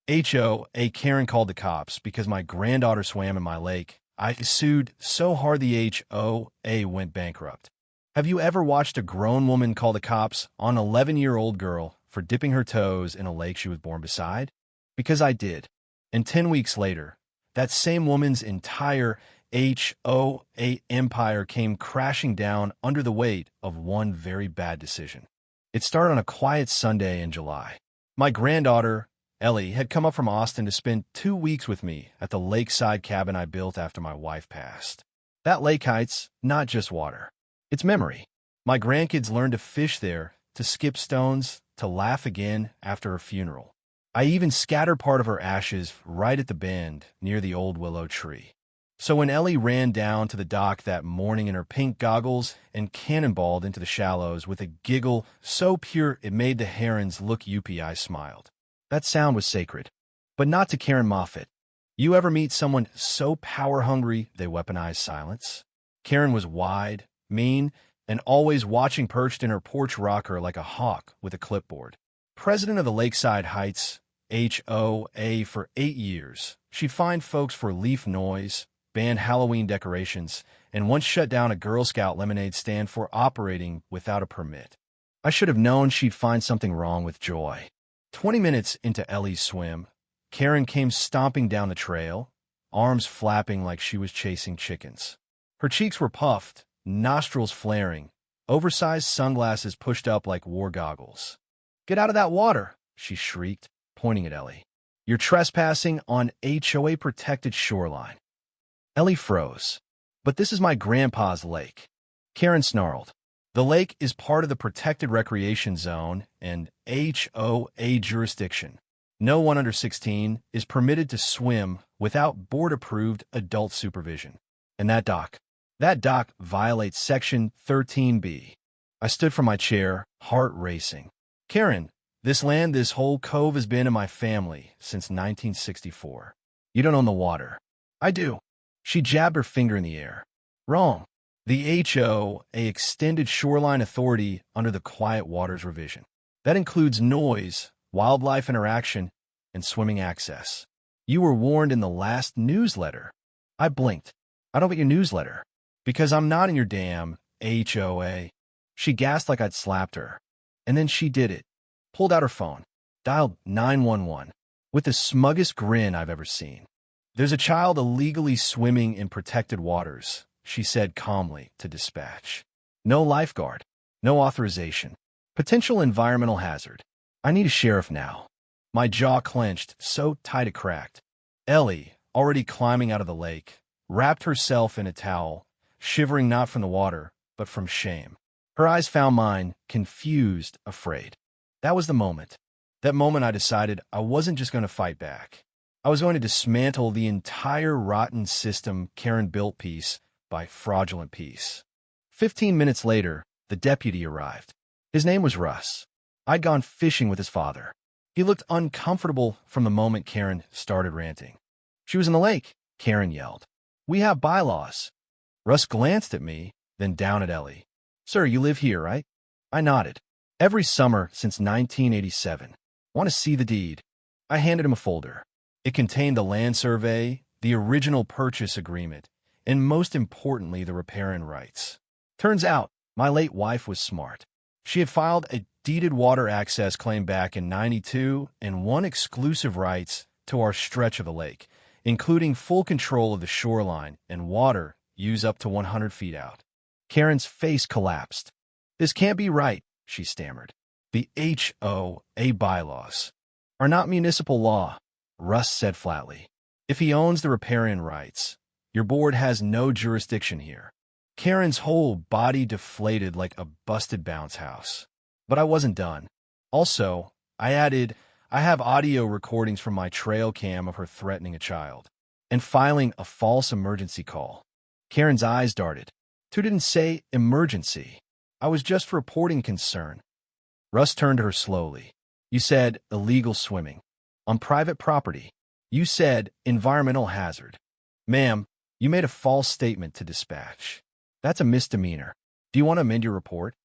HOA Karen called the cops because my granddaughter swam in my lake. I sued so hard the HOA went bankrupt. Have you ever watched a grown woman call the cops on an 11-year-old girl for dipping her toes in a lake she was born beside? Because I did. And 10 weeks later, that same woman's entire HOA empire came crashing down under the weight of one very bad decision. It started on a quiet Sunday in July. My granddaughter, Ellie, had come up from Austin to spend 2 weeks with me at the lakeside cabin I built after my wife passed. That lake hides not just water. It's memory. My grandkids learned to fish there, to skip stones, to laugh again after her funeral. I even scattered part of her ashes right at the bend near the old willow tree. So when Ellie ran down to the dock that morning in her pink goggles and cannonballed into the shallows with a giggle so pure it made the herons look youpy, I smiled. That sound was sacred. But not to Karen Moffat. You ever meet someone so power-hungry they weaponize silence? Karen was wide, mean, and always watching perched in her porch rocker like a hawk with a clipboard. President of the Lakeside Heights, HOA, for 8 years, she fined folks for leaf noise, banned Halloween decorations, and once shut down a Girl Scout lemonade stand for operating without a permit. I should have known she'd find something wrong with Joy. 20 minutes into Ellie's swim, Karen came stomping down the trail, arms flapping like she was chasing chickens. Her cheeks were puffed, nostrils flaring, oversized sunglasses pushed up like war goggles. "Get out of that water," she shrieked, pointing at Ellie. "You're trespassing on HOA-protected shoreline." Ellie froze. "But this is my grandpa's lake." Karen snarled. "The lake is part of the protected recreation zone and HOA jurisdiction. No one under 16 is permitted to swim without board-approved adult supervision. And that dock violates Section 13B. I stood from my chair, heart racing. "Karen, this land, this whole cove has been in my family since 1964. You don't own the water." "I do." She jabbed her finger in the air. "Wrong. The HOA extended shoreline authority under the Quiet Waters revision. That includes noise, wildlife interaction, and swimming access. You were warned in the last newsletter." I blinked. "I don't get your newsletter." "Because I'm not in your damn HOA." She gasped like I'd slapped her. And then she did it. Pulled out her phone. Dialed 911. With the smuggest grin I've ever seen. "There's a child illegally swimming in protected waters," she said calmly to dispatch. "No lifeguard. No authorization. Potential environmental hazard. I need a sheriff now." My jaw clenched so tight it cracked. Ellie, already climbing out of the lake, wrapped herself in a towel, shivering not from the water, but from shame. Her eyes found mine, confused, afraid. That was the moment. That moment I decided I wasn't just going to fight back. I was going to dismantle the entire rotten system Karen built piece by fraudulent piece. 15 minutes later, the deputy arrived. His name was Russ. I'd gone fishing with his father. He looked uncomfortable from the moment Karen started ranting. "She was in the lake," Karen yelled. "We have bylaws." Russ glanced at me, then down at Ellie. "Sir, you live here, right?" I nodded. "Every summer since 1987. Want to see the deed?" I handed him a folder. It contained the land survey, the original purchase agreement, and most importantly, the riparian rights. Turns out, my late wife was smart. She had filed a deeded water access claim back in '92 and won exclusive rights to our stretch of the lake, including full control of the shoreline and water use up to 100 feet out. Karen's face collapsed. "This can't be right," she stammered. "The HOA bylaws are not municipal law," Russ said flatly. "If he owns the riparian rights, your board has no jurisdiction here." Karen's whole body deflated like a busted bounce house. But I wasn't done. Also, I added, I have audio recordings from my trail cam of her threatening a child and filing a false emergency call. Karen's eyes darted. "Two didn't say emergency. I was just reporting concern." Russ turned to her slowly. "You said illegal swimming. On private property. You said environmental hazard. Ma'am, you made a false statement to dispatch. That's a misdemeanor. Do you want to amend your report?"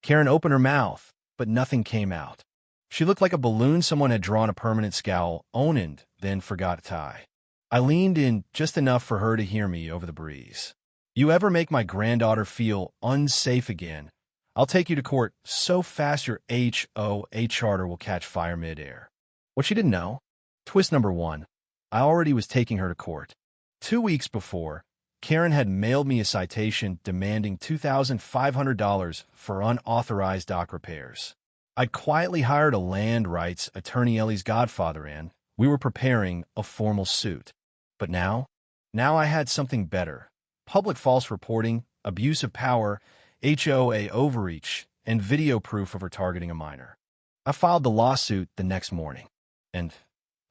Karen opened her mouth, but nothing came out. She looked like a balloon someone had drawn a permanent scowl on and then forgot to tie. I leaned in just enough for her to hear me over the breeze. You ever make my granddaughter feel unsafe again, I'll take you to court so fast your HOA charter will catch fire midair. What she didn't know? Twist number 1. I already was taking her to court. 2 weeks before, Karen had mailed me a citation demanding $2,500 for unauthorized dock repairs. I'd quietly hired a land rights attorney, Ellie's godfather, and we were preparing a formal suit. But now I had something better. Public false reporting, abuse of power, HOA overreach, and video proof of her targeting a minor. I filed the lawsuit the next morning. And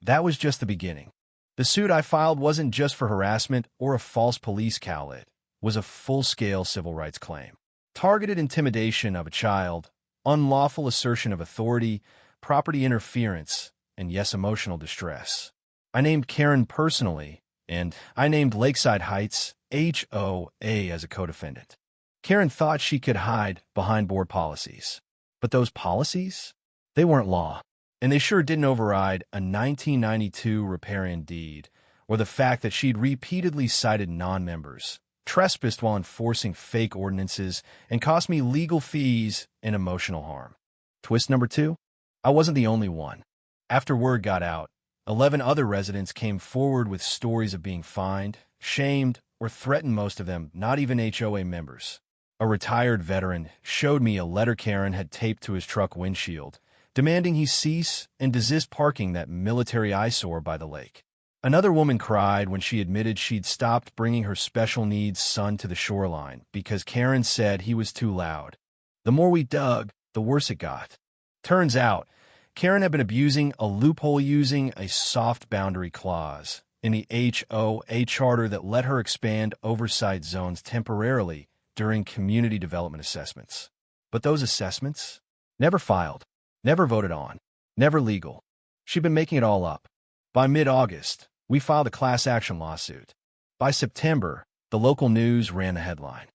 that was just the beginning. The suit I filed wasn't just for harassment or a false police cowl. It was a full-scale civil rights claim. Targeted intimidation of a child, unlawful assertion of authority, property interference, and yes, emotional distress. I named Karen personally, and I named Lakeside Heights HOA as a co-defendant. Karen thought she could hide behind board policies. But those policies? They weren't law. And they sure didn't override a 1992 riparian deed or the fact that she'd repeatedly cited non-members, trespassed while enforcing fake ordinances, and cost me legal fees and emotional harm. Twist number 2? I wasn't the only one. After word got out, 11 other residents came forward with stories of being fined, shamed, or threatened, most of them not even HOA members. A retired veteran showed me a letter Karen had taped to his truck windshield, demanding he cease and desist parking that military eyesore by the lake. Another woman cried when she admitted she'd stopped bringing her special needs son to the shoreline because Karen said he was too loud. The more we dug, the worse it got. Turns out, Karen had been abusing a loophole using a soft boundary clause in the HOA charter that let her expand oversight zones temporarily during community development assessments. But those assessments? Never filed. Never voted on. Never legal. She'd been making it all up. By mid-August, we filed a class action lawsuit. By September, the local news ran the headline.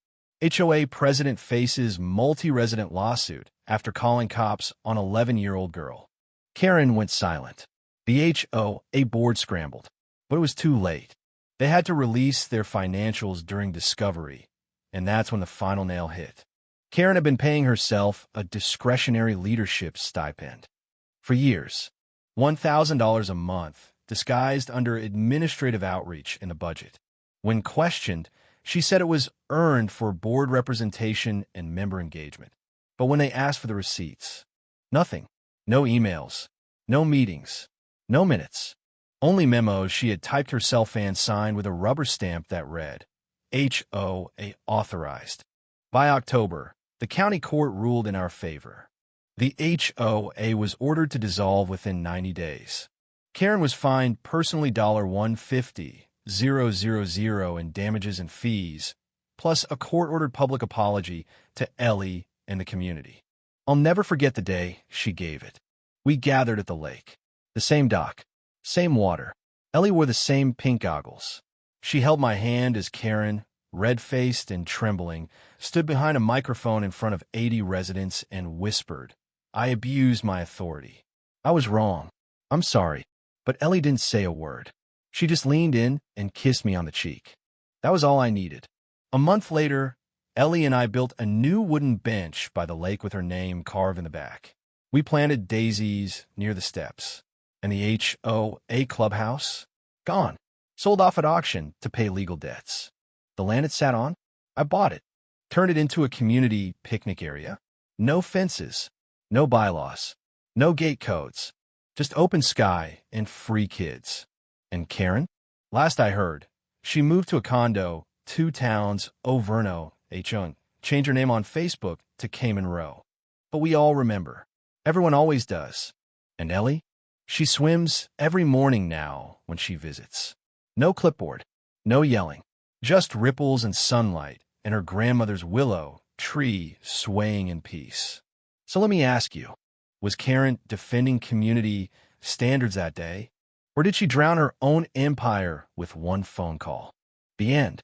HOA president faces multi-resident lawsuit after calling cops on 11-year-old girl. Karen went silent. The HOA board scrambled, but it was too late. They had to release their financials during discovery, and that's when the final nail hit. Karen had been paying herself a discretionary leadership stipend. For years, $1,000 a month, disguised under administrative outreach in the budget. When questioned, she said it was earned for board representation and member engagement. But when they asked for the receipts, nothing. No emails, no meetings, no minutes. Only memos she had typed herself and signed with a rubber stamp that read, HOA authorized. By October, the county court ruled in our favor. The HOA was ordered to dissolve within 90 days. Karen was fined personally $150,000 in damages and fees, plus a court-ordered public apology to Ellie and the community. I'll never forget the day she gave it. We gathered at the lake. The same dock, same water. Ellie wore the same pink goggles. She held my hand as Karen, red-faced and trembling, stood behind a microphone in front of 80 residents and whispered, I abused my authority. I was wrong. I'm sorry. But Ellie didn't say a word. She just leaned in and kissed me on the cheek. That was all I needed. A month later, Ellie and I built a new wooden bench by the lake with her name carved in the back. We planted daisies near the steps. And the HOA clubhouse? Gone. Sold off at auction to pay legal debts. The land it sat on? I bought it. Turned it into a community picnic area. No fences. No bylaws. No gate codes. Just open sky and free kids. And Karen? Last I heard, she moved to a condo, 2 towns, Overno, H.O. Changed her name on Facebook to Cayman Row. But we all remember. Everyone always does. And Ellie? She swims every morning now when she visits. No clipboard. No yelling. Just ripples and sunlight and her grandmother's willow tree swaying in peace. So let me ask you, was Karen defending community standards that day? Or did she drown her own empire with one phone call? The end.